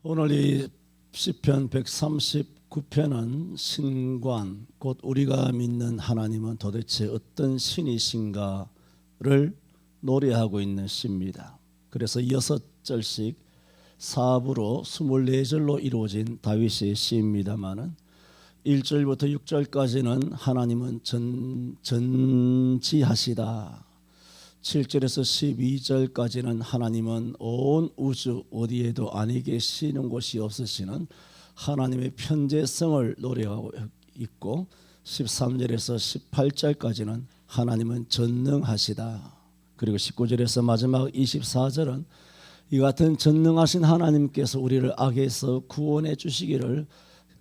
오늘 이 시편 139편은 신관, 곧 우리가 믿는 하나님은 도대체 어떤 신이신가를 노래하고 있는 시입니다. 그래서 6절씩 4부로 24절로 이루어진 다윗의 시입니다마는 1절부터 6절까지는 하나님은 전지하시다. 7절에서 12절까지는 하나님은 온 우주 어디에도 아니 계시는 곳이 없으시는 하나님의 편재성을 노래하고 있고, 13절에서 18절까지는 하나님은 전능하시다. 그리고 19절에서 마지막 24절은 이 같은 전능하신 하나님께서 우리를 악에서 구원해 주시기를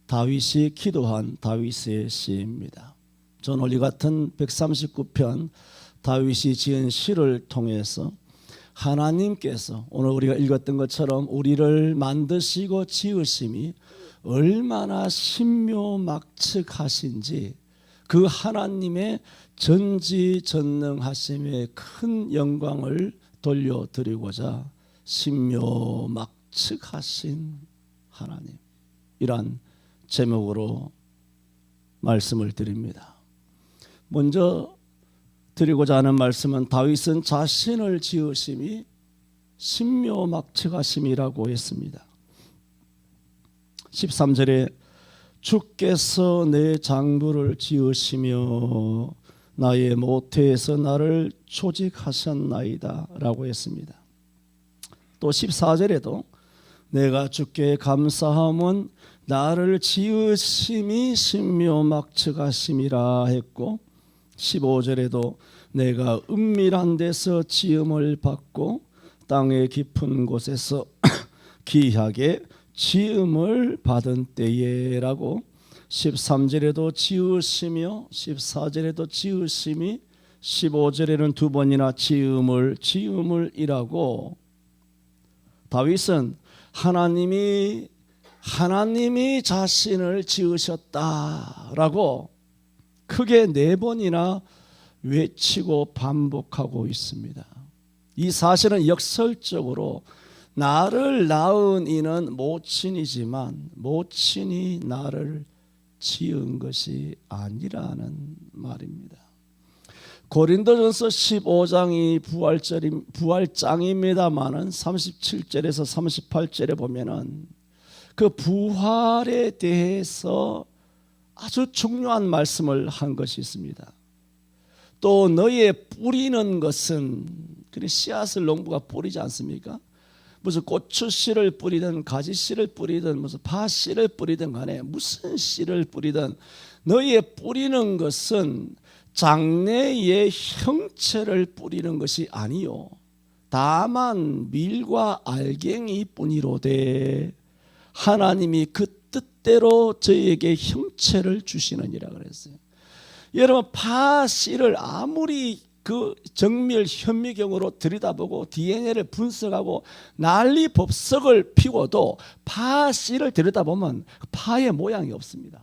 다윗이 기도한 다윗의 시입니다. 저는 이 같은 139편 다윗이 지은 시를 통해서 하나님께서 오늘 우리가 읽었던 것처럼 우리를 만드시고 지으심이 얼마나 신묘막측하신지, 그 하나님의 전지전능하심의 큰 영광을 돌려드리고자 신묘막측하신 하나님, 이란 제목으로 말씀을 드립니다. 먼저 드리고자 하는 말씀은 다윗은 자신을 지으심이 신묘막측하심이라고 했습니다. 13절에 주께서 내 장부를 지으시며 나의 모태에서 나를 조직하셨나이다 라고 했습니다. 또 14절에도 내가 주께 감사함은 나를 지으심이 신묘막측하심이라 했고, 15절에도 내가 은밀한 데서 지음을 받고 땅의 깊은 곳에서 귀하게 지음을 받은 때에라고, 13절에도 지으시며 14절에도 지으심이, 15절에는 두 번이나 지음을 이라고, 다윗은 하나님이 자신을 지으셨다라고 크게 4번이나 외치고 반복하고 있습니다. 이 사실은 역설적으로 나를 낳은 이는 모친이지만 모친이 나를 지은 것이 아니라는 말입니다. 고린도전서 15장이 부활장입니다마는 37절에서 38절에 보면은 그 부활에 대해서 아주 중요한 말씀을 한 것이 있습니다. 또 너의 뿌리는 것은, 그래 씨앗을 농부가 뿌리지 않습니까? 무슨 고추 씨를 뿌리든 가지 씨를 뿌리든 무슨 파 씨를 뿌리든 간에 무슨 씨를 뿌리든 너의 뿌리는 것은 장래의 형체를 뿌리는 것이 아니요 다만 밀과 알갱이 뿐이로되 하나님이 그 뜻대로 저희에게 형체를 주시느니라 그랬어요. 여러분, 파 씨를 아무리 그 정밀 현미경으로 들여다보고 DNA를 분석하고 난리법석을 피워도 파 씨를 들여다보면 파의 모양이 없습니다.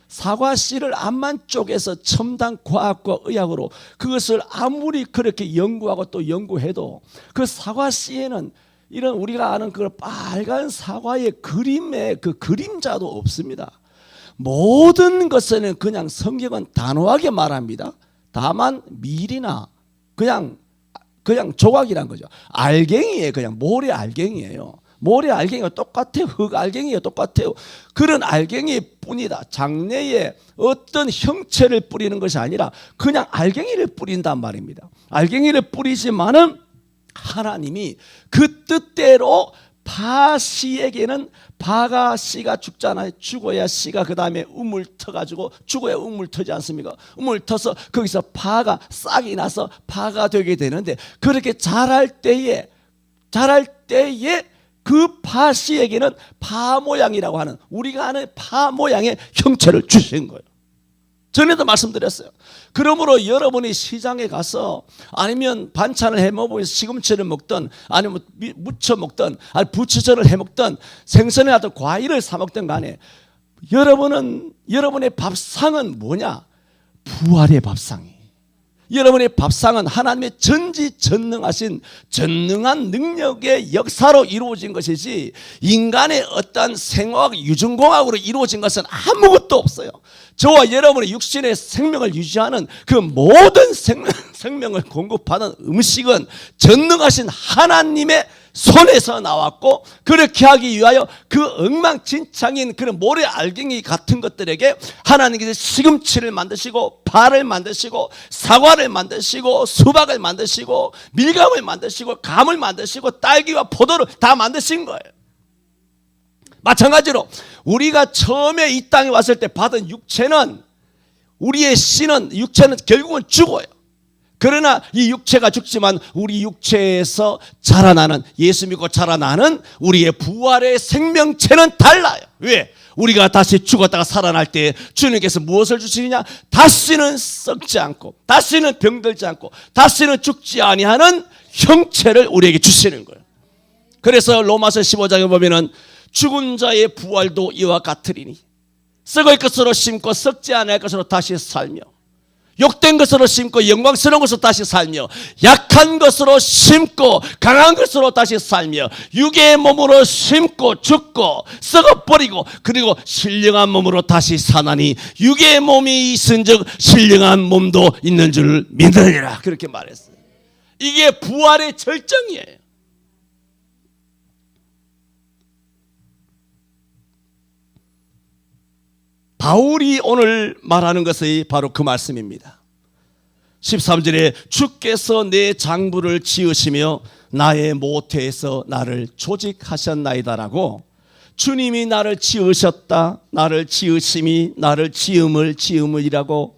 사과 씨를 암만 쪼개서 첨단 과학과 의학으로 그것을 아무리 그렇게 연구하고 또 연구해도 그 사과 씨에는 이런 우리가 아는 그 빨간 사과의 그림의 그 그림자도 없습니다. 모든 것에는 그냥 성경은 단호하게 말합니다. 다만 밀이나 그냥 조각이란 거죠. 알갱이에요. 그냥 모래 알갱이에요. 모래 알갱이가 똑같아요. 흙 알갱이가 똑같아요. 그런 알갱이뿐이다. 장래에 어떤 형체를 뿌리는 것이 아니라 그냥 알갱이를 뿌린단 말입니다. 알갱이를 뿌리지만은 하나님이 그 뜻대로 파 씨에게는 파가 씨가 죽잖아요. 죽어야 씨가 그 다음에 우물 터가지고 죽어야 우물 터지 않습니까? 우물 터서 거기서 파가 싹이 나서 파가 되게 되는데, 그렇게 자랄 때에 그 파 씨에게는 파 모양이라고 하는 우리가 아는 파 모양의 형체를 주신 거예요. 전에도 말씀드렸어요. 그러므로 여러분이 시장에 가서 아니면 반찬을 해 먹으면서 시금치를 먹든 아니면 무쳐 먹든 아니 부추전을 해 먹든 생선에 하든 과일을 사 먹든 간에 여러분의 밥상은 뭐냐? 부활의 밥상이. 여러분의 밥상은 하나님의 전지전능하신 전능한 능력의 역사로 이루어진 것이지 인간의 어떤 생화학 유전공학으로 이루어진 것은 아무것도 없어요. 저와 여러분의 육신의 생명을 유지하는 그 모든 생명을 공급하는 음식은 전능하신 하나님의 손에서 나왔고, 그렇게 하기 위하여 그 엉망진창인 그런 모래 알갱이 같은 것들에게 하나님께서 시금치를 만드시고 파를 만드시고 사과를 만드시고 수박을 만드시고 밀감을 만드시고 감을 만드시고 딸기와 포도를 다 만드신 거예요. 마찬가지로 우리가 처음에 이 땅에 왔을 때 받은 육체는, 우리의 신은, 육체는 결국은 죽어요. 그러나 이 육체가 죽지만 우리 육체에서 자라나는, 예수 믿고 자라나는 우리의 부활의 생명체는 달라요. 왜? 우리가 다시 죽었다가 살아날 때 주님께서 무엇을 주시느냐? 다시는 썩지 않고, 다시는 병들지 않고, 다시는 죽지 아니하는 형체를 우리에게 주시는 거예요. 그래서 로마서 15장에 보면은 죽은 자의 부활도 이와 같으리니 썩을 것으로 심고 썩지 않을 것으로 다시 살며, 욕된 것으로 심고 영광스러운 것으로 다시 살며, 약한 것으로 심고 강한 것으로 다시 살며, 육의 몸으로 심고 죽고 썩어버리고 그리고 신령한 몸으로 다시 사나니 육의 몸이 있은즉 신령한 몸도 있는 줄 믿으리라. 그렇게 말했어요. 이게 부활의 절정이에요. 바울이 오늘 말하는 것이 바로 그 말씀입니다. 13절에 주께서 내 장부를 지으시며 나의 모태에서 나를 조직하셨나이다라고, 주님이 나를 지으셨다, 나를 지으심이, 나를 지음을이라고,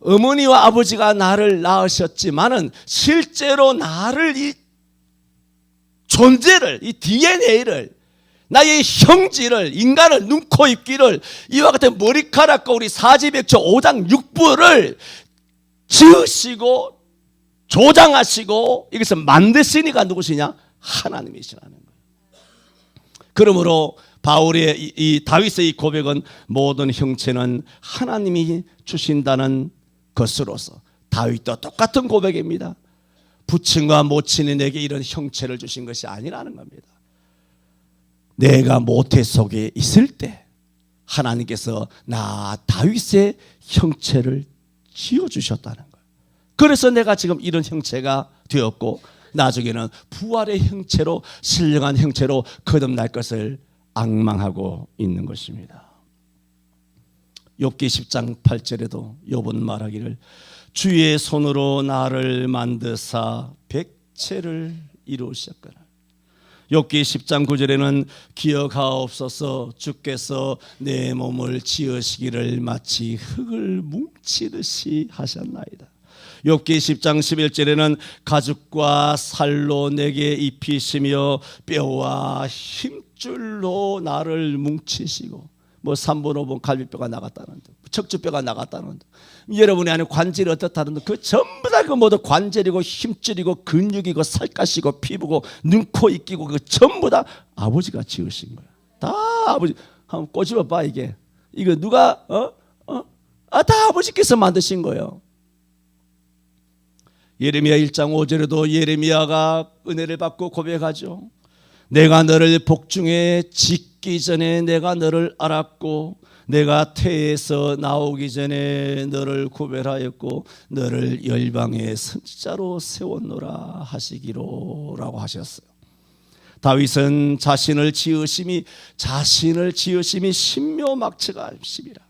어머니와 아버지가 나를 낳으셨지만은 실제로 나를, 이 존재를, 이 DNA를, 나의 형질을, 인간을, 눈, 코, 입, 귀를, 이와 같은 머리카락과 우리 사지백조 5장 6부를 지으시고 조장하시고 이것을 만드시니까 누구시냐? 하나님이시라는 거예요. 그러므로 바울의 이 다윗의 이 고백은 모든 형체는 하나님이 주신다는 것으로서 다윗도 똑같은 고백입니다. 부친과 모친이 내게 이런 형체를 주신 것이 아니라는 겁니다. 내가 모태 속에 있을 때 하나님께서 나 다윗의 형체를 지어주셨다는 거예요. 그래서 내가 지금 이런 형체가 되었고 나중에는 부활의 형체로, 신령한 형체로 거듭날 것을 앙망하고 있는 것입니다. 욥기 10장 8절에도 욥은 말하기를 주의 손으로 나를 만드사 백체를 이루셨거나, 욥기 10장 9절에는 기억하옵소서 주께서 내 몸을 지으시기를 마치 흙을 뭉치듯이 하셨나이다. 욥기 10장 11절에는 가죽과 살로 내게 입히시며 뼈와 힘줄로 나를 뭉치시고, 뭐 3분 5분 갈비뼈가 나갔다는 듯, 척추뼈가 나갔다는 듯, 여러분의 안에 관절이 어떻다는 듯, 그 전부 다 그 모두 관절이고 힘줄이고 근육이고 살갗이고 피부고 눈, 코, 입, 귀고 그 전부 다 아버지가 지으신 거야. 다 아버지. 한번 꼬집어 봐. 이거 누가 다 아버지께서 만드신 거예요. 예레미야 1장 5절에도 예레미야가 은혜를 받고 고백하죠. 내가 너를 복중에 짓기 전에 내가 너를 알았고 내가 태에서 나오기 전에 너를 구별하였고 너를 열방의 선지자로 세웠노라 하시기로라고 하셨어요. 다윗은 자신을 지으심이 신묘막체가 심이라.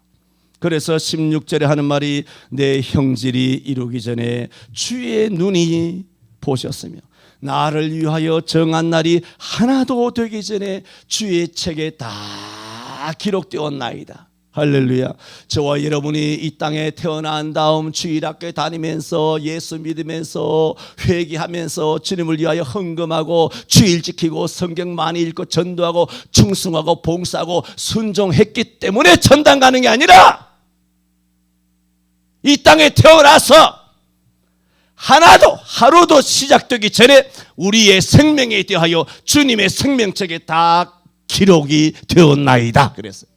그래서 16절에 하는 말이 내 형질이 이루기 전에 주의 눈이 보셨으며 나를 위하여 정한 날이 하나도 되기 전에 주의 책에 다 기록되었나이다. 할렐루야. 저와 여러분이 이 땅에 태어난 다음 주일학교에 다니면서 예수 믿으면서 회개하면서 주님을 위하여 헌금하고 주일 지키고 성경 많이 읽고 전도하고 충성하고 봉사하고 순종했기 때문에 천당 가는 게 아니라 이 땅에 태어나서 하루도 시작되기 전에 우리의 생명에 대하여 주님의 생명책에 다 기록이 되었나이다. 그랬어요.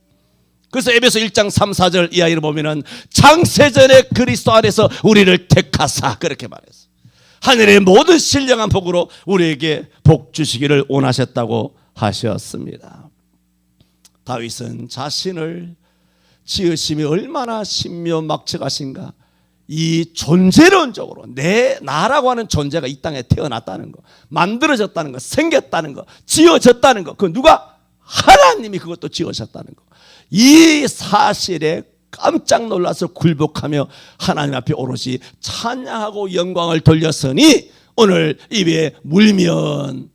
그래서 에베소 1장 3, 4절 이하를 보면은 창세전에 그리스도 안에서 우리를 택하사 그렇게 말했어요. 하늘의 모든 신령한 복으로 우리에게 복 주시기를 원하셨다고 하셨습니다. 다윗은 자신을 지으심이 얼마나 신묘막측하신가, 이 존재론적으로 나라고 하는 존재가 이 땅에 태어났다는 거, 만들어졌다는 거, 생겼다는 거, 지어졌다는 거, 그 누가? 하나님이 그것도 지으셨다는 거, 이 사실에 깜짝 놀라서 굴복하며 하나님 앞에 오롯이 찬양하고 영광을 돌렸으니 오늘 입에 물면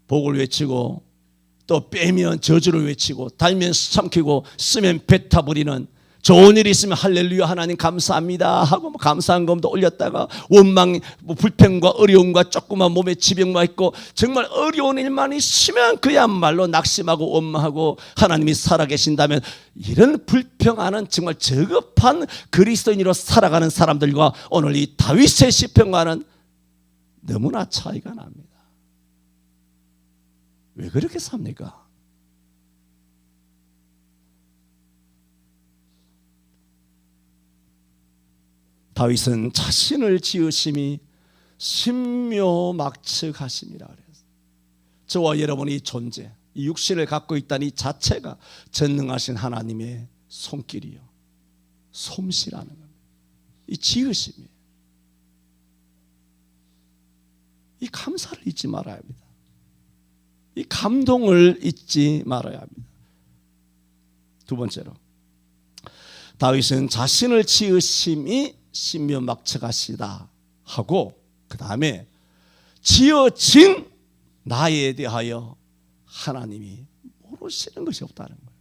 복을 외치고 또 빼면 저주를 외치고 달면 삼키고 쓰면 뱉어 부리는, 좋은 일이 있으면 할렐루야 하나님 감사합니다 하고 감사한 검도 올렸다가 원망, 불평과 어려움과 조그만 몸에 지병만 있고 정말 어려운 일만 있으면 그야말로 낙심하고 원망하고 하나님이 살아계신다면, 이런 불평하는 정말 저급한 그리스도인으로 살아가는 사람들과 오늘 이 다윗의 시편과는 너무나 차이가 납니다. 왜 그렇게 삽니까? 다윗은 자신을 지으심이 신묘막측하심이라 그랬어요. 저와 여러분의 존재, 이 육신을 갖고 있다는 이 자체가 전능하신 하나님의 손길이요, 솜씨라는 겁니다. 이 지으심이에요. 이 감사를 잊지 말아야 합니다. 이 감동을 잊지 말아야 합니다. 두 번째로, 다윗은 자신을 지으심이 신묘막측하시다 하고, 그 다음에 지어진 나에 대하여 하나님이 모르시는 것이 없다는 거예요.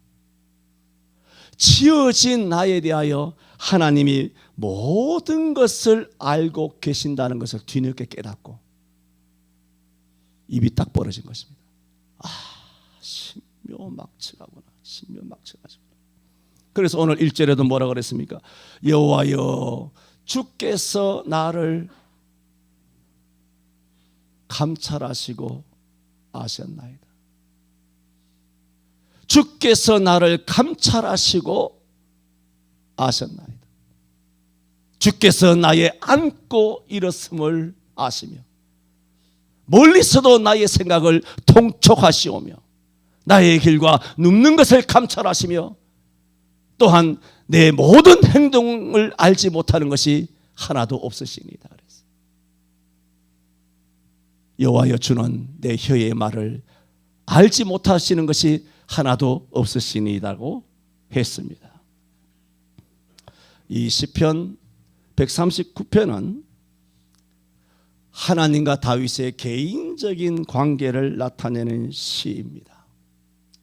지어진 나에 대하여 하나님이 모든 것을 알고 계신다는 것을 뒤늦게 깨닫고 입이 딱 벌어진 것입니다. 아, 신묘막측하구나, 신묘막측하구나. 그래서 오늘 1절에도 뭐라 그랬습니까? 여호와여 주께서 나를 감찰하시고 아셨나이다. 주께서 나를 감찰하시고 아셨나이다. 주께서 나의 앉고 일었음을 아시며 멀리서도 나의 생각을 통촉하시오며 나의 길과 눕는 것을 감찰하시며 또한 내 모든 행동을 알지 못하는 것이 하나도 없으시니이다. 여호와여 주는 내 혀의 말을 알지 못하시는 것이 하나도 없으시니이다고 했습니다. 이 시편 139편은 하나님과 다윗의 개인적인 관계를 나타내는 시입니다.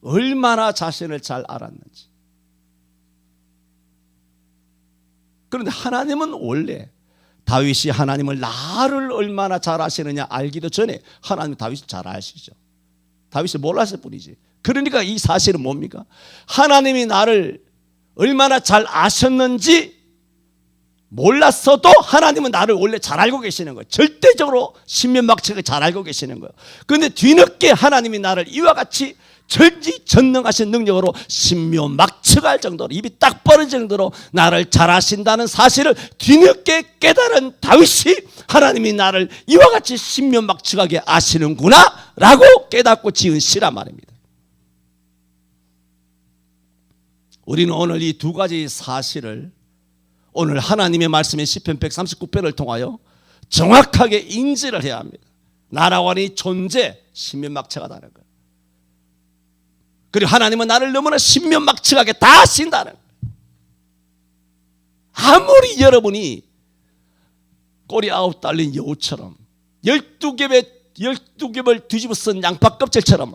얼마나 자신을 잘 알았는지. 그런데 하나님은 원래 다윗이 하나님을 나를 얼마나 잘 아시느냐 알기도 전에 하나님 다윗을 잘 아시죠. 다윗이 몰랐을 뿐이지. 그러니까 이 사실은 뭡니까? 하나님이 나를 얼마나 잘 아셨는지 몰랐어도 하나님은 나를 원래 잘 알고 계시는 거예요. 절대적으로 신면막측하게 잘 알고 계시는 거예요. 그런데 뒤늦게 하나님이 나를 이와 같이 전지전능하신 능력으로 신묘막측할 정도로, 입이 딱 벌어질 정도로 나를 잘 아신다는 사실을 뒤늦게 깨달은 다윗이 하나님이 나를 이와 같이 신묘막측하게 아시는구나 라고 깨닫고 지은 시란 말입니다. 우리는 오늘 이 두 가지 사실을 오늘 하나님의 말씀인 시편 139편을 통하여 정확하게 인지를 해야 합니다. 나라고 하는 이 존재, 신묘막측하다는 것. 그리고 하나님은 나를 너무나 신묘막측하게 다 아신다는 거예요. 아무리 여러분이 꼬리 9 달린 여우처럼 12겹을 뒤집어 쓴 양파 껍질처럼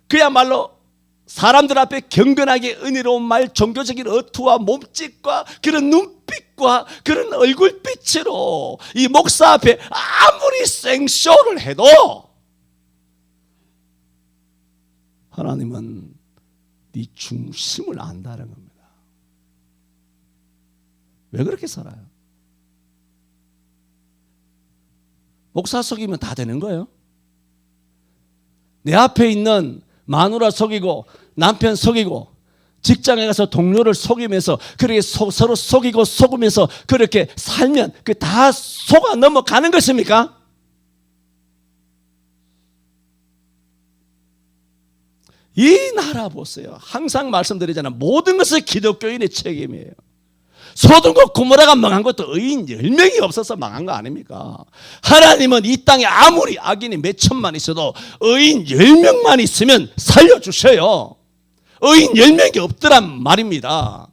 그야말로 사람들 앞에 경건하게 은혜로운 말, 종교적인 어투와 몸짓과 그런 눈빛과 그런 얼굴빛으로 이 목사 앞에 아무리 생쇼를 해도 하나님은 네 중심을 안다는 겁니다. 왜 그렇게 살아요? 목사 속이면 다 되는 거예요? 내 앞에 있는 마누라 속이고 남편 속이고 직장에 가서 동료를 속이면서 그렇게 서로 속이고 속으면서 그렇게 살면 그 다 속아 넘어가는 것입니까? 이 나라 보세요. 항상 말씀드리잖아요. 모든 것은 기독교인의 책임이에요. 소돔과 고모라가 망한 것도 의인 10명이 없어서 망한 거 아닙니까? 하나님은 이 땅에 아무리 악인이 몇 천만 있어도 의인 10명만 있으면 살려주셔요. 의인 10명이 없더란 말입니다.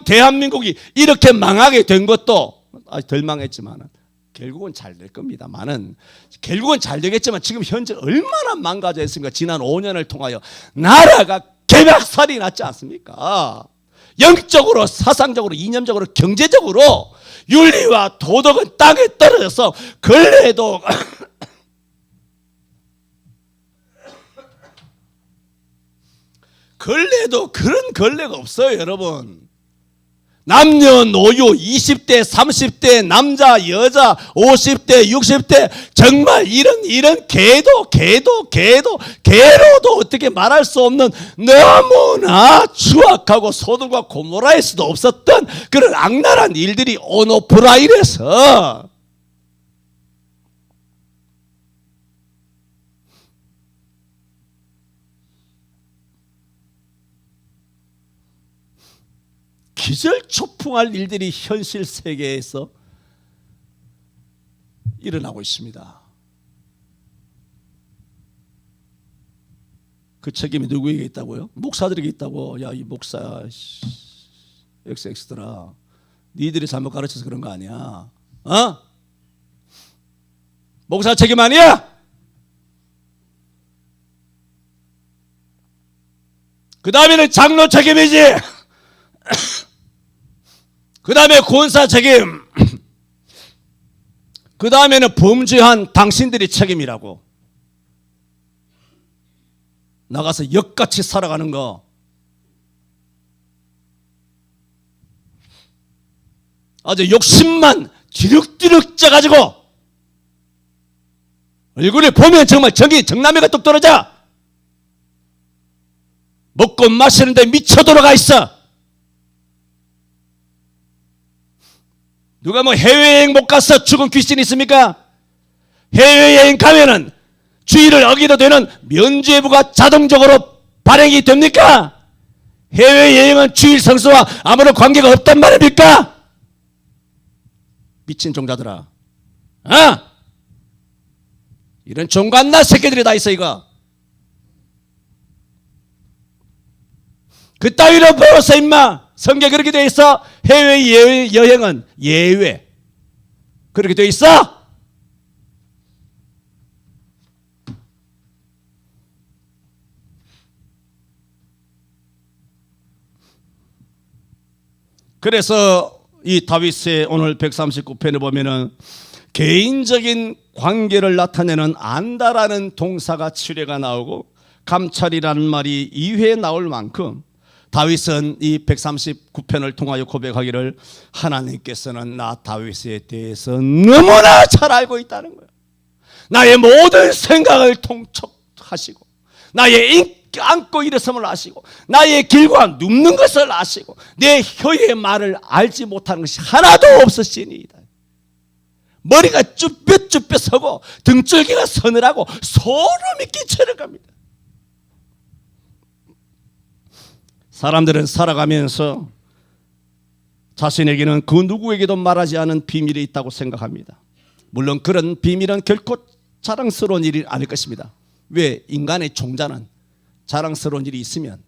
대한민국이 이렇게 망하게 된 것도 덜 망했지만 결국은 잘 될 겁니다만은, 결국은 잘 되겠지만 지금 현재 얼마나 망가져 있습니까? 지난 5년을 통하여 나라가 개박살이 났지 않습니까? 영적으로, 사상적으로, 이념적으로, 경제적으로 윤리와 도덕은 땅에 떨어져서 근래에도 그런 근래가 없어요, 여러분. 남녀노소 20대, 30대, 남자, 여자, 50대, 60대, 정말 이런 개로도 어떻게 말할 수 없는 너무나 추악하고 소돔과 고모라에서도 없었던 그런 악랄한 일들이 온오프라인에서 기절초풍할 일들이 현실 세계에서 일어나고 있습니다. 그 책임이 누구에게 있다고요? 목사들에게 있다고. 야, 이 목사 XX들아, 니들이 잘못 가르쳐서 그런 거 아니야. 목사 책임 아니야? 그 다음에는 장로 책임이지. 그 다음에 권사 책임, 그 다음에는 범죄한 당신들이 책임이라고. 나가서 역같이 살아가는 거, 아주 욕심만 뒤룩뒤룩 쪄가지고 얼굴을 보면 정말 정남이가 뚝 떨어져. 먹고 마시는데 미쳐 돌아가 있어. 누가 뭐 해외여행 못 가서 죽은 귀신이 있습니까? 해외여행 가면은 주의를 어기도 되는 면죄부가 자동적으로 발행이 됩니까? 해외여행은 주일 성수와 아무런 관계가 없단 말입니까? 미친 종자들아. 이런 종갓나 새끼들이 다 있어, 이거. 그 따위로 배웠어, 임마. 성경에 그렇게 돼 있어. 해외여행은 예외. 그렇게 돼 있어. 그래서 이 다윗의 오늘 139편을 보면은 개인적인 관계를 나타내는 안다라는 동사가 7회가 나오고 감찰이라는 말이 2회 나올 만큼 다윗은 이 139편을 통하여 고백하기를 하나님께서는 나 다윗에 대해서 너무나 잘 알고 있다는 거예요. 나의 모든 생각을 통촉하시고 나의 안고 일어섬을 아시고 나의 길과 눕는 것을 아시고 내 혀의 말을 알지 못하는 것이 하나도 없으시니이다. 머리가 쭈뼛쭈뼛 서고 등줄기가 서늘하고 소름이 끼쳐를 갑니다. 사람들은 살아가면서 자신에게는 그 누구에게도 말하지 않은 비밀이 있다고 생각합니다. 물론 그런 비밀은 결코 자랑스러운 일이 아닐 것입니다. 왜? 인간의 종자는 자랑스러운 일이 있으면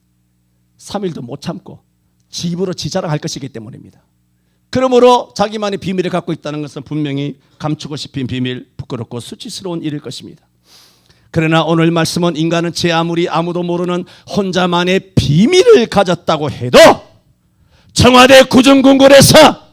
3일도 못 참고 지 입으로 지 자랑할 것이기 때문입니다. 그러므로 자기만의 비밀을 갖고 있다는 것은 분명히 감추고 싶은 비밀, 부끄럽고 수치스러운 일일 것입니다. 그러나 오늘 말씀은 인간은 제 아무리 아무도 모르는 혼자만의 비밀을 가졌다고 해도 청와대 구중궁궐에서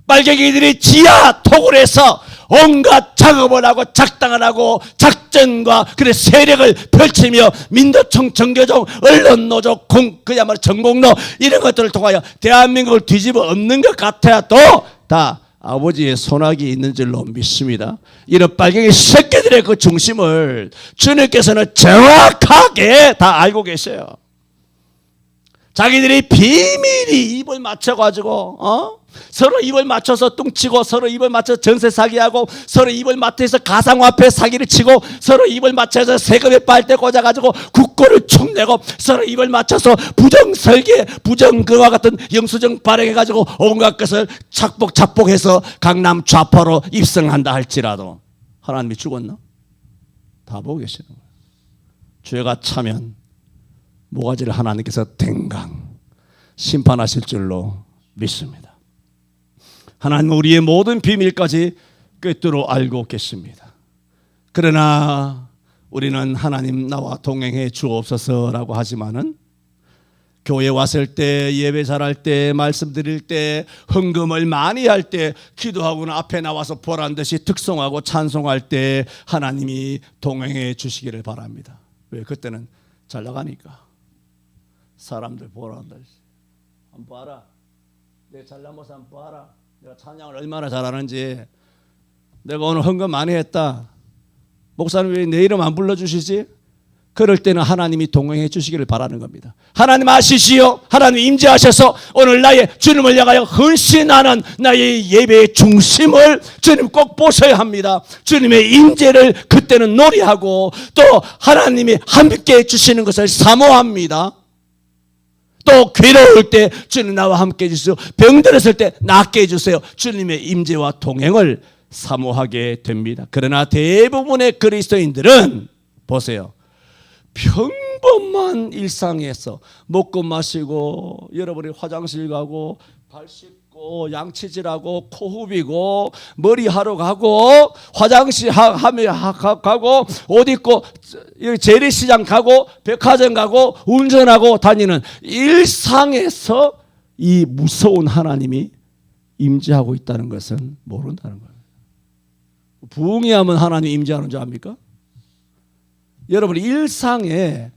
빨갱이들이 지하 토굴에서 온갖 작업을 하고 작당을 하고 작전과 그래 세력을 펼치며 민도청, 정교종, 언론노조, 그야말로 전공로 이런 것들을 통하여 대한민국을 뒤집어 엎는 것 같아도 다 아버지의 손아귀 있는 줄로 믿습니다. 이런 빨갱이 새끼들의 그 중심을 주님께서는 정확하게 다 알고 계셔요. 자기들이 비밀히 입을 맞춰가지고 서로 입을 맞춰서 뚱치고 서로 입을 맞춰서 전세 사기하고 서로 입을 맞춰서 가상화폐 사기를 치고 서로 입을 맞춰서 세금에 빨대 꽂아가지고 국고를 축내고 서로 입을 맞춰서 부정설계 부정그와 같은 영수증 발행해가지고 온갖 것을 착복해서 강남 좌파로 입성한다 할지라도 하나님이 죽었나? 다 보고 계시는 거예요. 죄가 차면 모가지를 하나님께서 댕강 심판하실 줄로 믿습니다. 하나님은 우리의 모든 비밀까지 꿰뚫어 알고 계십니다. 그러나 우리는 하나님 나와 동행해 주옵소서라고 하지만은 교회 왔을 때, 예배 잘할 때, 말씀 드릴 때, 헌금을 많이 할 때, 기도하고는 앞에 나와서 보란듯이 특송하고 찬송할 때 하나님이 동행해 주시기를 바랍니다. 왜? 그때는 잘 나가니까. 사람들 보란다. 한번 봐라. 내 잘난 모습 한번 봐라. 내가 찬양을 얼마나 잘하는지. 내가 오늘 헌금 많이 했다. 목사님 왜 내 이름 안 불러주시지? 그럴 때는 하나님이 동행해 주시기를 바라는 겁니다. 하나님 아시지요? 하나님 임재하셔서 오늘 나의 주님을 향하여 헌신하는 나의 예배의 중심을 주님 꼭 보셔야 합니다. 주님의 임재를 그때는 노래하고 또 하나님이 함께 해주시는 것을 사모합니다. 또 괴로울 때 주님 나와 함께 해주세요. 병들었을 때 낫게 해주세요. 주님의 임재와 동행을 사모하게 됩니다. 그러나 대부분의 그리스도인들은 보세요. 평범한 일상에서 먹고 마시고 여러분이 화장실 가고 발 씻고 양치질하고 코 후비고 머리하러 가고 화장실 가고 옷 입고 재래시장 가고 백화점 가고 운전하고 다니는 일상에서 이 무서운 하나님이 임재하고 있다는 것은 모른다는 거예요. 부흥회하면 하나님 임재하는 줄 압니까? 여러분 일상에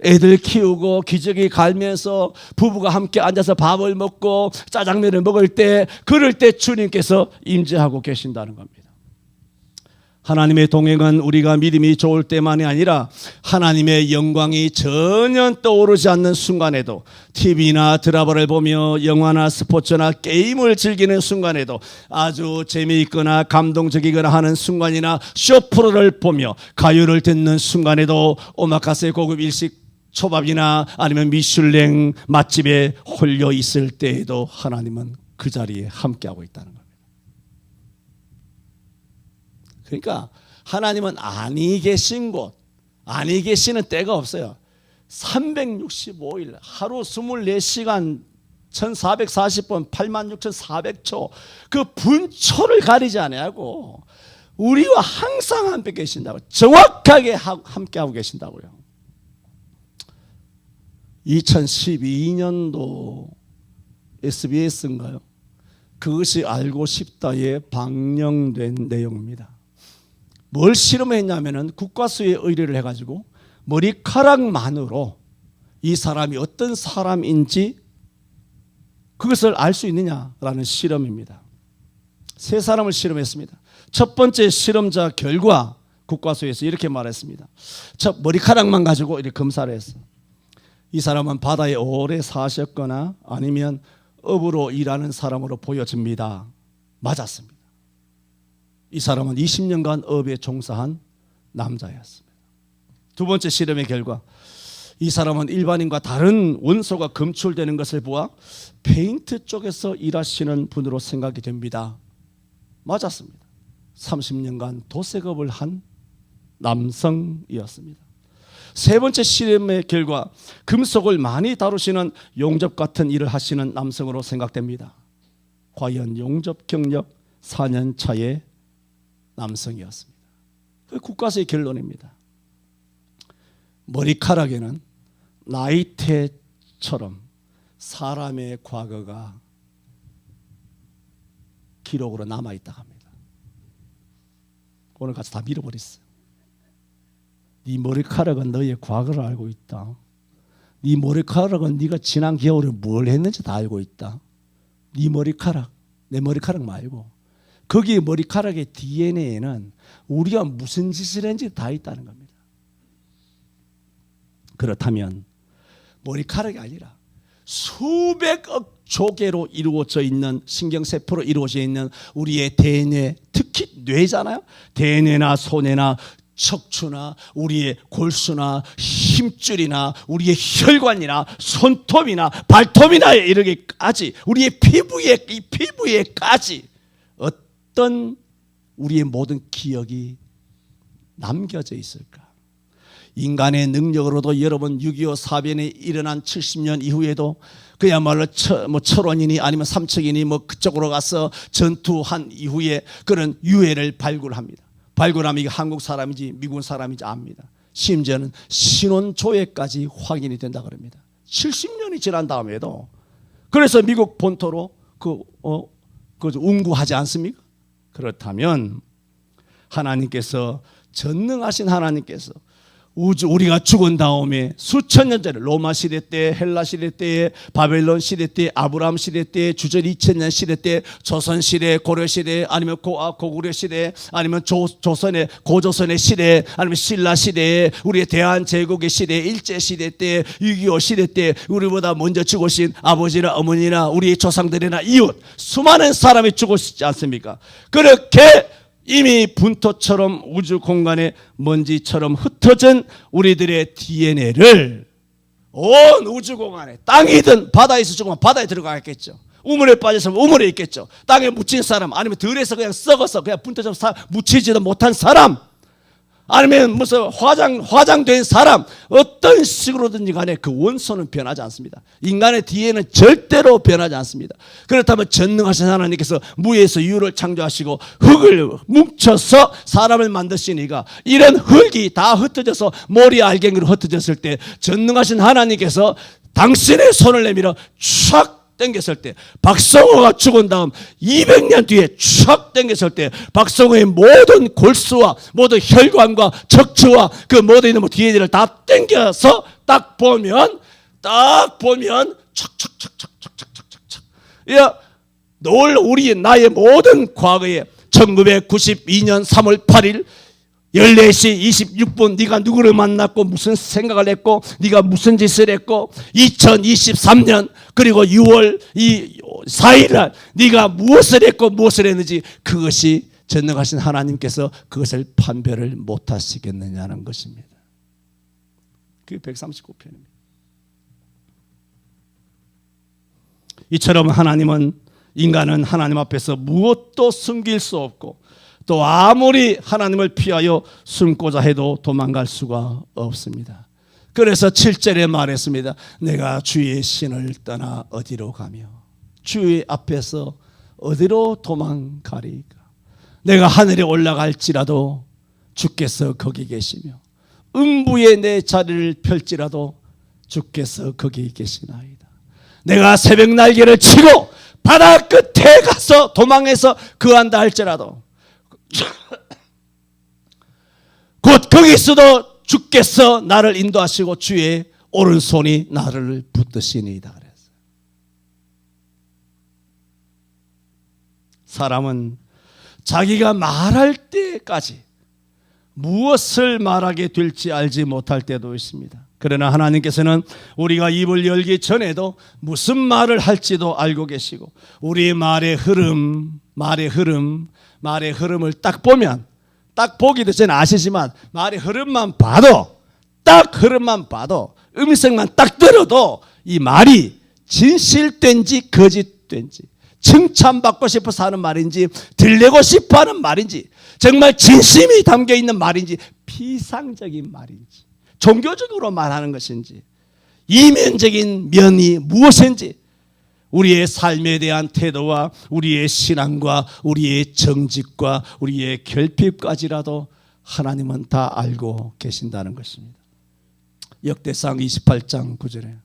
애들 키우고 기저귀 갈면서 부부가 함께 앉아서 밥을 먹고 짜장면을 먹을 때 그럴 때 주님께서 임재하고 계신다는 겁니다. 하나님의 동행은 우리가 믿음이 좋을 때만이 아니라 하나님의 영광이 전혀 떠오르지 않는 순간에도 TV나 드라마를 보며 영화나 스포츠나 게임을 즐기는 순간에도 아주 재미있거나 감동적이거나 하는 순간이나 쇼프로를 보며 가요를 듣는 순간에도 오마카세 고급 일식 초밥이나 아니면 미슐랭 맛집에 홀려 있을 때에도 하나님은 그 자리에 함께하고 있다는 겁니다. 그러니까 하나님은 아니 계신 곳, 아니 계시는 때가 없어요. 365일 하루 24시간 1440번 86,400초 그 분초를 가리지 아니하고 우리와 항상 함께 계신다고, 정확하게 함께하고 계신다고요. 2012년도 SBS인가요? 그것이 알고 싶다에 방영된 내용입니다. 뭘 실험했냐면은 국과수에 의뢰를 해가지고 머리카락만으로 이 사람이 어떤 사람인지 그것을 알 수 있느냐라는 실험입니다. 세 사람을 실험했습니다. 첫 번째 실험자 결과 국과수에서 이렇게 말했습니다. 첫 머리카락만 가지고 이렇게 검사를 했어. 이 사람은 바다에 오래 사셨거나 아니면 업으로 일하는 사람으로 보여집니다. 맞았습니다. 이 사람은 20년간 업에 종사한 남자였습니다. 두 번째 실험의 결과 이 사람은 일반인과 다른 원소가 검출되는 것을 보아 페인트 쪽에서 일하시는 분으로 생각이 됩니다. 맞았습니다. 30년간 도색업을 한 남성이었습니다. 세 번째 실험의 결과 금속을 많이 다루시는 용접 같은 일을 하시는 남성으로 생각됩니다. 과연 용접 경력 4년 차의 남성이었습니다. 그 국가서의 결론입니다. 머리카락에는 나이테처럼 사람의 과거가 기록으로 남아있다고 합니다. 오늘 같이 다 밀어버렸어요. 네 머리카락은 너의 과거를 알고 있다. 네 머리카락은 네가 지난 겨울에 뭘 했는지 다 알고 있다. 네 머리카락, 내 머리카락 말고 거기 머리카락의 DNA에는 우리가 무슨 짓을 했는지 다 있다는 겁니다. 그렇다면 머리카락이 아니라 수백억 조개로 이루어져 있는, 신경세포로 이루어져 있는 우리의 대뇌, 특히 뇌잖아요. 대뇌나 소뇌나 척추나 우리의 골수나 힘줄이나 우리의 혈관이나 손톱이나 발톱이나 이르기까지 우리의 피부에까지 어떤 우리의 모든 기억이 남겨져 있을까? 인간의 능력으로도 여러분 6.25 사변에 일어난 70년 이후에도 그야말로 철원이니 아니면 삼척이니 그쪽으로 가서 전투한 이후에 그런 유해를 발굴합니다. 발굴하면 이게 한국 사람인지 미국 사람인지 압니다. 심지어는 신원조회까지 확인이 된다 그럽니다. 70년이 지난 다음에도. 그래서 미국 본토로 운구하지 않습니까? 그렇다면 하나님께서, 전능하신 하나님께서 우리가 죽은 다음에 수천 년 전에 로마 시대 때, 헬라 시대 때, 바벨론 시대 때, 아브라함 시대 때, 주전 2000년 시대 때, 조선 시대, 고려 시대, 아니면 고구려 시대, 아니면 조선의 고조선의 시대, 아니면 신라 시대, 우리의 대한 제국의 시대, 일제 시대 때, 6.25 시대 때 우리보다 먼저 죽으신 아버지나 어머니나 우리의 조상들이나 이웃 수많은 사람이 죽으시지 않습니까? 그렇게 이미 분토처럼 우주 공간에 먼지처럼 흩어진 우리들의 DNA를 온 우주 공간에, 땅이든 바다에서 죽으면 바다에 들어가겠죠. 우물에 빠졌으면 우물에 있겠죠. 땅에 묻힌 사람, 아니면 들에서 그냥 썩어서 그냥 분토처럼 묻히지도 못한 사람, 아니면 무슨 화장된 사람, 어떤 식으로든지 간에 그 원소는 변하지 않습니다. 인간의 DNA는 절대로 변하지 않습니다. 그렇다면 전능하신 하나님께서 무에서 유를 창조하시고 흙을 뭉쳐서 사람을 만드시니까 이런 흙이 다 흩어져서 모리 알갱이로 흩어졌을 때 전능하신 하나님께서 당신의 손을 내밀어 촥 땡겼을 때, 박성호가 죽은 다음 200년 뒤에 촥 땡겼을 때 박성호의 모든 골수와 모든 혈관과 척추와 그 모든 있는 DNA를 다 땡겨서 딱 보면 척척척척척척척척척 늘 나의 모든 과거에 1992년 3월 8일 14시 26분 네가 누구를 만났고 무슨 생각을 했고 네가 무슨 짓을 했고 2023년 그리고 6월 4일 날 네가 무엇을 했고 무엇을 했는지 그것이 전능하신 하나님께서 그것을 판별을 못하시겠느냐는 것입니다. 그게 139편입니다. 이처럼 인간은 하나님 앞에서 무엇도 숨길 수 없고 또 아무리 하나님을 피하여 숨고자 해도 도망갈 수가 없습니다. 그래서 7절에 말했습니다. 내가 주의 신을 떠나 어디로 가며 주의 앞에서 어디로 도망가리까? 내가 하늘에 올라갈지라도 주께서 거기 계시며 음부에 내 자리를 펼지라도 주께서 거기 계시나이다. 내가 새벽 날개를 치고 바다 끝에 가서 도망해서 거한다 할지라도 곧 거기서도 주께서 나를 인도하시고 주의 오른손이 나를 붙드시니이다. 그랬어요. 사람은 자기가 말할 때까지 무엇을 말하게 될지 알지 못할 때도 있습니다. 그러나 하나님께서는 우리가 입을 열기 전에도 무슨 말을 할지도 알고 계시고 우리의 말의 흐름을 딱 보면, 딱 보기도 전에 아시지만 말의 흐름만 봐도, 음성만 딱 들어도 이 말이 진실된지 거짓된지, 칭찬받고 싶어서 하는 말인지 들리고 싶어 하는 말인지, 정말 진심이 담겨있는 말인지 피상적인 말인지, 종교적으로 말하는 것인지, 이면적인 면이 무엇인지, 우리의 삶에 대한 태도와 우리의 신앙과 우리의 정직과 우리의 결핍까지라도 하나님은 다 알고 계신다는 것입니다. 역대상 28장 9절에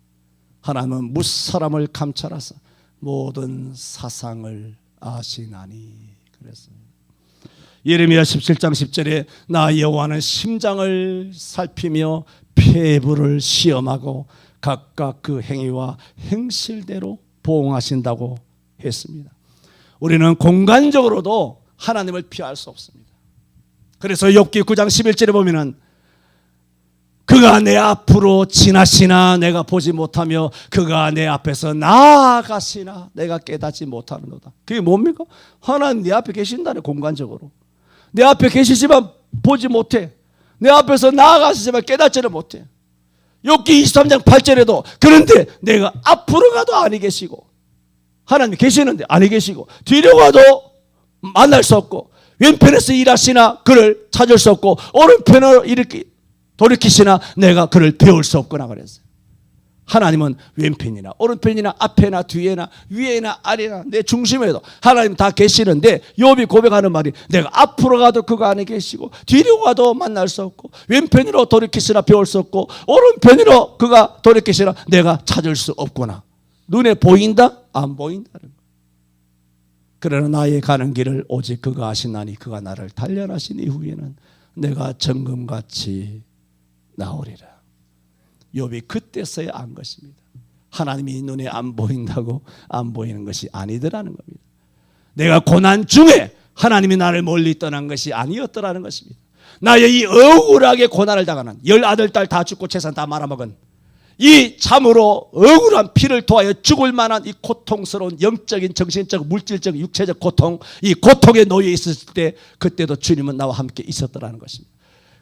하나님은 무사람을 감찰하사 모든 사상을 아시나니 그랬습니다. 예레미야 17장 10절에 나 여호와는 심장을 살피며 폐부를 시험하고 각각 그 행위와 행실대로 보응하신다고 했습니다. 우리는 공간적으로도 하나님을 피할 수 없습니다. 그래서 욥기 9장 11절에 보면은 그가 내 앞으로 지나시나 내가 보지 못하며 그가 내 앞에서 나아가시나 내가 깨닫지 못하는도다. 그게 뭡니까? 하나님 내 앞에 계신다는, 공간적으로 내 앞에 계시지만 보지 못해. 내 앞에서 나아가시지만 깨닫지는 못해. 욥기 23장 8절에도 그런데 내가 앞으로 가도 아니 계시고, 하나님이 계시는데 아니 계시고, 뒤로 가도 만날 수 없고, 왼편에서 일하시나 그를 찾을 수 없고, 오른편으로 이렇게 돌이키시나 내가 그를 배울 수 없구나 그랬어요. 하나님은 왼편이나 오른편이나 앞에나 뒤에나 위에나 아래나 내 중심에도 하나님 다 계시는데, 욥이 고백하는 말이 내가 앞으로 가도 그가 안에 계시고, 뒤로 가도 만날 수 없고, 왼편으로 돌이키시나 배울 수 없고, 오른편으로 그가 돌이키시나 내가 찾을 수 없구나. 눈에 보인다? 안 보인다는 거. 그러나 나의 가는 길을 오직 그가 아시나니 그가 나를 단련하신 이후에는 내가 정금같이 나오리라. 욥이 그때서야 안 것입니다. 하나님이 눈에 안 보인다고 안 보이는 것이 아니더라는 겁니다. 내가 고난 중에 하나님이 나를 멀리 떠난 것이 아니었더라는 것입니다. 나의 이 억울하게 고난을 당하는, 10아들 다 죽고 재산 다 말아먹은 이 참으로 억울한 피를 토하여 죽을 만한 이 고통스러운 영적인, 정신적, 물질적, 육체적 고통, 이 고통에 놓여 있었을 때 그때도 주님은 나와 함께 있었더라는 것입니다.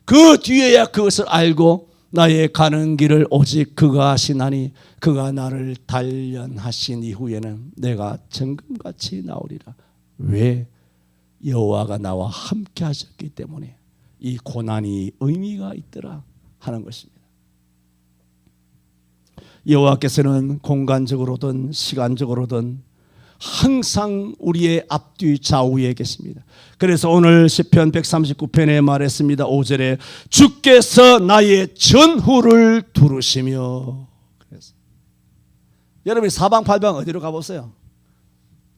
그 뒤에야 그것을 알고 나의 가는 길을 오직 그가 하시나니 그가 나를 단련하신 이후에는 내가 정금같이 나오리라. 왜? 여호와가 나와 함께 하셨기 때문에 이 고난이 의미가 있더라 하는 것입니다. 여호와께서는 공간적으로든 시간적으로든 항상 우리의 앞뒤 좌우에 계십니다. 그래서 오늘 시편 139편에 말했습니다. 5절에 주께서 나의 전후를 두루시며. 그래서 여러분이 사방팔방 어디로 가보세요?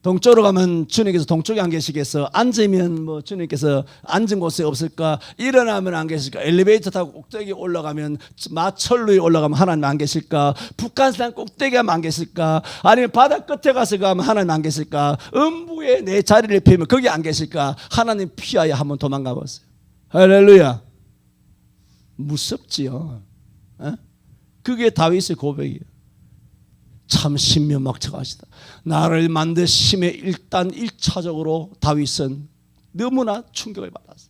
동쪽으로 가면 주님께서 동쪽에 안 계시겠어? 앉으면 뭐 주님께서 앉은 곳에 없을까? 일어나면 안 계실까? 엘리베이터 타고 꼭대기 올라가면, 마철로에 올라가면 하나님 안 계실까? 북한산 꼭대기 가면 안 계실까? 아니면 바다 끝에 가서 가면 하나님 안 계실까? 음부에 내 자리를 피면 거기 안 계실까? 하나님 피하여 한번 도망가 보세요. 할렐루야. 무섭지요. 그게 다윗의 고백이에요. 참 신면막측하시다. 나를 만드심에 일단 1차적으로 다윗은 너무나 충격을 받았어요.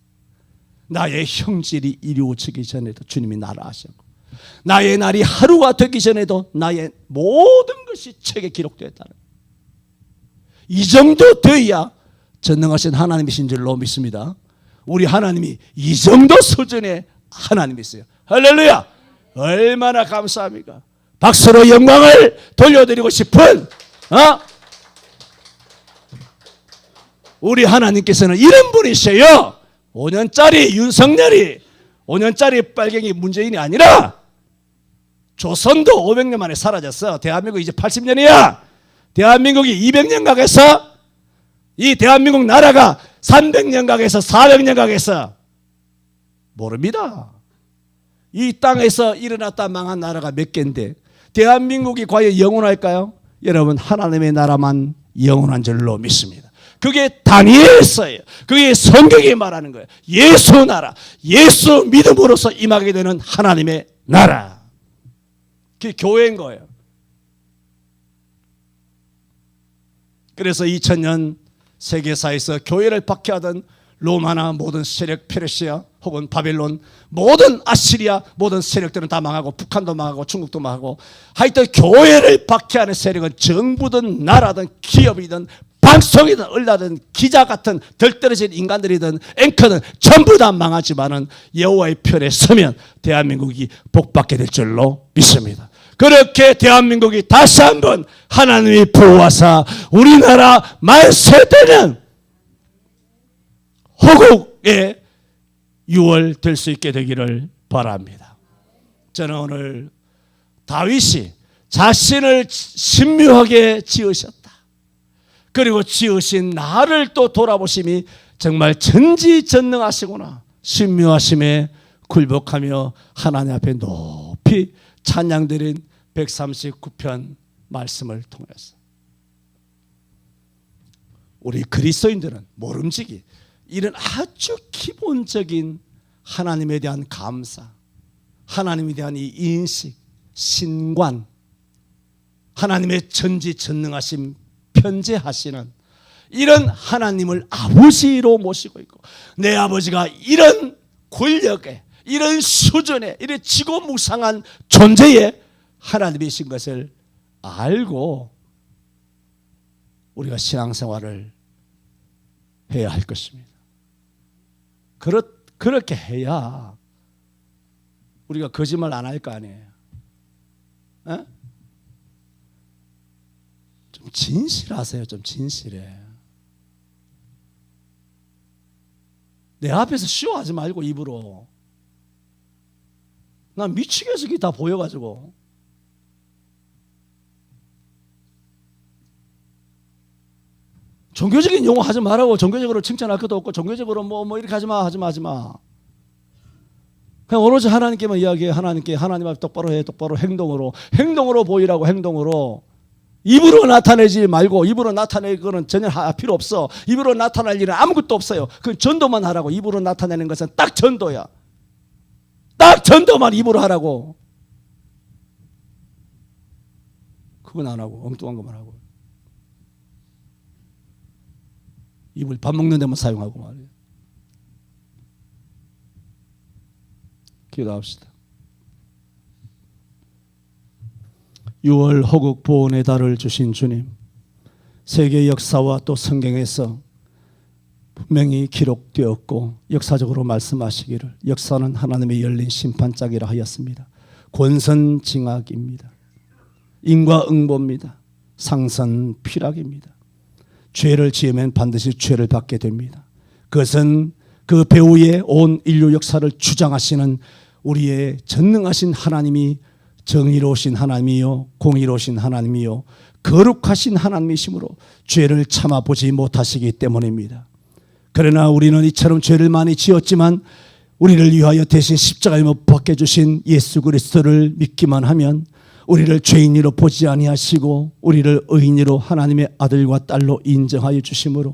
나의 형질이 이루어지기 전에도 주님이 나를 아셨고, 나의 날이 하루가 되기 전에도 나의 모든 것이 책에 기록되었다는, 이 정도 되어야 전능하신 하나님이신 줄로 믿습니다. 우리 하나님이 이 정도 수준의 하나님이세요. 할렐루야. 얼마나 감사합니까? 박수로 영광을 돌려드리고 싶은 우리 하나님께서는 이런 분이셔요. 5년짜리 윤석열이, 5년짜리 빨갱이 문재인이 아니라 조선도 500년 만에 사라졌어. 대한민국 이제 80년이야. 대한민국이 200년 가겠어? 이 대한민국 나라가 300년 가겠어? 400년 가겠어? 모릅니다. 이 땅에서 일어났다 망한 나라가 몇 개인데 대한민국이 과연 영원할까요? 여러분, 하나님의 나라만 영원한 줄로 믿습니다. 그게 다니엘서예요. 그게 성경이 말하는 거예요. 예수 나라, 예수 믿음으로써 임하게 되는 하나님의 나라. 그게 교회인 거예요. 그래서 2000년 세계사에서 교회를 박해하던 로마나 모든 세력, 페르시아 혹은 바벨론, 모든 아시리아 모든 세력들은 다 망하고, 북한도 망하고, 중국도 망하고, 하여튼 교회를 박해하는 세력은 정부든 나라든 기업이든 방송이든 을라든 기자 같은 덜 떨어진 인간들이든 앵커든 전부 다 망하지만은 여호와의 편에 서면 대한민국이 복받게 될 줄로 믿습니다. 그렇게 대한민국이 다시 한번 하나님이 보호하사 우리나라 만세대는 호국의 6월 될 수 있게 되기를 바랍니다. 저는 오늘 다윗이 자신을 신묘하게 지으셨다. 그리고 지으신 나를 또 돌아보심이 정말 전지전능하시구나. 신묘하심에 굴복하며 하나님 앞에 높이 찬양드린 139편 말씀을 통해서 우리 그리스도인들은 모름지기 이런 아주 기본적인 하나님에 대한 감사, 하나님에 대한 이 인식, 신관, 하나님의 전지전능하심, 편재하시는 이런 하나님을 아버지로 모시고 있고, 내 아버지가 이런 권력에, 이런 수준에, 이런 지고무상한 존재의 하나님이신 것을 알고 우리가 신앙생활을 해야 할 것입니다. 그렇게 해야 우리가 거짓말 안 할 거 아니에요. 에? 좀 진실하세요. 좀 진실해. 내 앞에서 쇼하지 말고 입으로. 난 미치겠어. 그게 다 보여가지고. 종교적인 용어 하지 말라고. 종교적으로 칭찬할 것도 없고, 종교적으로 뭐 이렇게 하지 마. 그냥 오로지 하나님께만 이야기해. 하나님 앞에 똑바로 해. 똑바로 행동으로 보이라고. 행동으로. 입으로 나타내지 말고. 입으로 나타낼 거는 전혀 필요 없어. 입으로 나타낼 일은 아무것도 없어요. 그 전도만 하라고. 입으로 나타내는 것은 딱 전도야. 딱 전도만 입으로 하라고. 그건 안 하고 엉뚱한 것만 하고. 입을 밥 먹는 데만 사용하고 말이에요. 기도합시다. 6월 호국 보훈의 달을 주신 주님, 세계 역사와 또 성경에서 분명히 기록되었고 역사적으로 말씀하시기를 역사는 하나님의 열린 심판짝이라 하였습니다. 권선징악입니다. 인과응보입니다. 상선필학입니다. 죄를 지으면 반드시 죄를 받게 됩니다. 그것은 그 배후에 온 인류 역사를 주장하시는 우리의 전능하신 하나님이 정의로우신 하나님이요, 공의로우신 하나님이요, 거룩하신 하나님이시므로 죄를 참아보지 못하시기 때문입니다. 그러나 우리는 이처럼 죄를 많이 지었지만 우리를 위하여 대신 십자가에 못 박혀 주신 예수 그리스도를 믿기만 하면 우리를 죄인으로 보지 아니하시고 우리를 의인으로 하나님의 아들과 딸로 인정하여 주심으로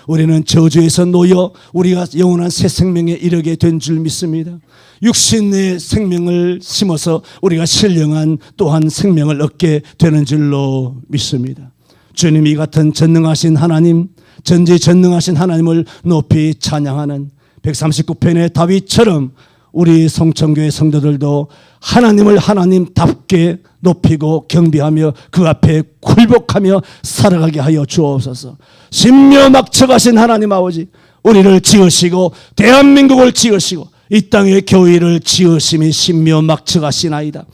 우리는 저주에서 놓여 우리가 영원한 새 생명에 이르게 된 줄 믿습니다. 육신의 생명을 심어서 우리가 신령한 또한 생명을 얻게 되는 줄로 믿습니다. 주님, 이 같은 전능하신 하나님, 전지전능하신 하나님을 높이 찬양하는 139편의 다윗처럼 우리 성천교회 성도들도 하나님을 하나님답게 높이고 경배하며 그 앞에 굴복하며 살아가게 하여 주옵소서. 신묘막측하신 하나님 아버지, 우리를 지으시고 대한민국을 지으시고 이 땅의 교회를 지으심이 신묘막측하시나이다.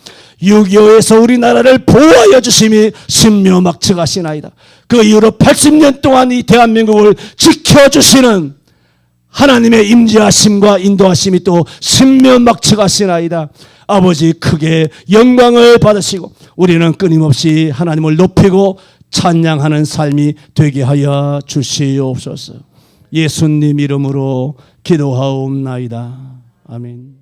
6.25에서 우리나라를 보호하여 주심이 신묘막측하시나이다. 그 이후로 80년 동안 이 대한민국을 지켜주시는 하나님의 임재하심과 인도하심이 또 신묘막측하시나이다. 아버지, 크게 영광을 받으시고 우리는 끊임없이 하나님을 높이고 찬양하는 삶이 되게 하여 주시옵소서. 예수님 이름으로 기도하옵나이다. 아멘.